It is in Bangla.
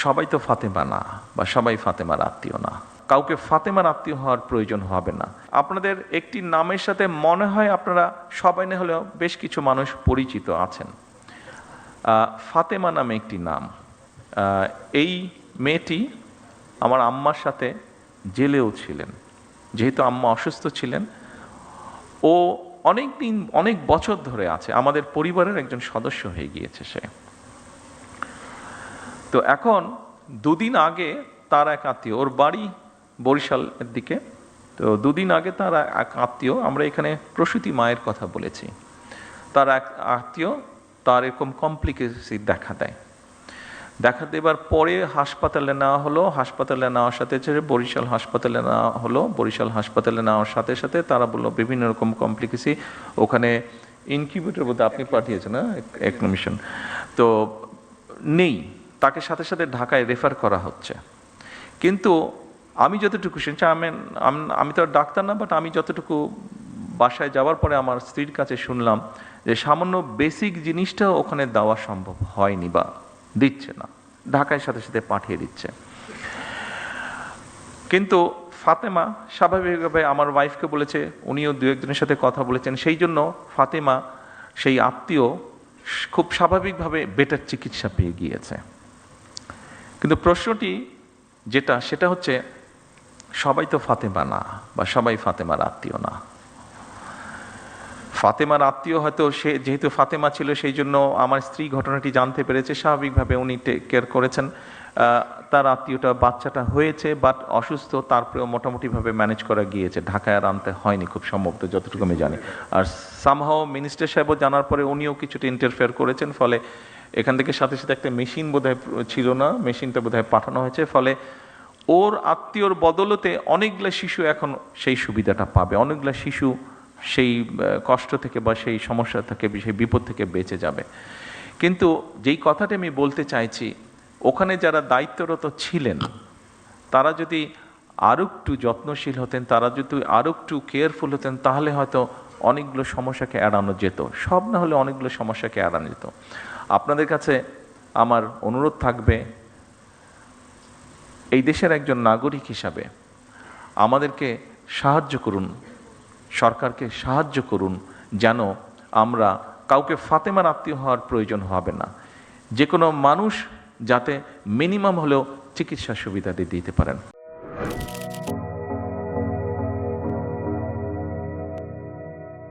সবাই তো ফাতেমা না, বা সবাই ফাতেমার আত্মীয় না। কাউকে ফাতেমার আত্মীয় হওয়ার প্রয়োজন হবে না। আপনাদের একটি নামের সাথে মনে হয় আপনারা সবাই না হলেও বেশ কিছু মানুষ পরিচিত আছেন। ফাতেমা নামে একটি নাম। এই মেয়েটি আমার আম্মার সাথে জেলেও ছিলেন। যেহেতু আম্মা অসুস্থ ছিলেন, ও অনেক দিন, অনেক বছর ধরে আছে, আমাদের পরিবারের একজন সদস্য হয়ে গিয়েছে সে। তো এখন দুদিন আগে তার এক আত্মীয়, ওর বাড়ি বরিশালের দিকে, তো দুদিন আগে তার এক আত্মীয়, আমরা এখানে প্রসূতি মায়ের কথা বলেছি, তার এক আত্মীয় তার এরকম কমপ্লিকেসি দেখা দেবার পরে হাসপাতালে নেওয়া হলো। হাসপাতালে নেওয়ার সাথে বরিশাল হাসপাতালে নেওয়া হলো। বরিশাল হাসপাতালে নেওয়ার সাথে সাথে তারা বললো বিভিন্ন রকম কমপ্লিকেসি, ওখানে ইনকিউবেটর বোধহয় আপনি পাঠিয়েছেন না, এক মিশন তো নেই, তাকে সাথে সাথে ঢাকায় রেফার করা হচ্ছে। কিন্তু আমি যতটুকু শুনছি, আমি তো ডাক্তার না, বাট আমি যতটুকু বাসায় যাওয়ার পরে আমার স্ত্রীর কাছে শুনলাম যে সামান্য বেসিক জিনিসটাও ওখানে দেওয়া সম্ভব হয়নি বা দিচ্ছে না, ঢাকায় সাথে সাথে পাঠিয়ে দিচ্ছে। কিন্তু ফাতেমা স্বাভাবিকভাবে আমার ওয়াইফকে বলেছে, উনিও দু একজনের সাথে কথা বলেছেন, সেই জন্য ফাতেমা সেই আত্মীয় খুব স্বাভাবিকভাবে বেটার চিকিৎসা পেয়ে গিয়েছে। কিন্তু প্রশ্নটি সেটা হচ্ছে, সবাই তো ফাতেমা না, বা সবাই ফাতেমার আত্মীয় না। ফাতেমার আত্মীয় হয়তো সে যেহেতু ফাতেমা ছিল, সেই জন্য আমার স্ত্রী ঘটনাটি জানতে পেরেছে, স্বাভাবিকভাবে উনি টেক কেয়ার করেছেন। তার আত্মীয়টা, বাচ্চাটা হয়েছে বাট অসুস্থ, তারপরেও মোটামুটিভাবে ম্যানেজ করা গিয়েছে, ঢাকায় আর আনতে হয়নি খুব সম্ভবত, যতটুকু আমি জানি। আর সামহাও মিনিস্টার সাহেবও জানার পরে উনিও কিছুটা ইন্টারফেয়ার করেছেন, ফলে এখান থেকে সাথে সাথে একটা মেশিন বোধহয় ছিল না, মেশিনটা বোধহয় পাঠানো হয়েছে, ফলে ওর আত্মীয়র বদলতে অনেকগুলো শিশু এখন সেই সুবিধাটা পাবে, অনেকগুলো শিশু সেই কষ্ট থেকে বা সেই সমস্যা থেকে, সেই বিপদ থেকে বেঁচে যাবে। কিন্তু যেই কথাটা আমি বলতে চাইছি, ওখানে যারা দায়িত্বরত ছিলেন তারা যদি আরও একটু যত্নশীল হতেন, তারা যদি আরও একটু কেয়ারফুল হতেন, তাহলে হয়তো অনেকগুলো সমস্যাকে এড়ানো যেত, সব না হলে অনেকগুলো সমস্যাকে এড়ানো যেত। আপনাদের কাছে আমার অনুরোধ থাকবে, এই দেশের একজন নাগরিক হিসাবে আমাদেরকে সাহায্য করুন, সরকারকে সাহায্য করুন, যেন আমরা কাউকে ফাতেমার আত্মীয় হওয়ার প্রয়োজন হবে না। যে কোনো মানুষ যাতে মিনিমাম হলেও চিকিৎসা সুবিধা দিতে পারেন।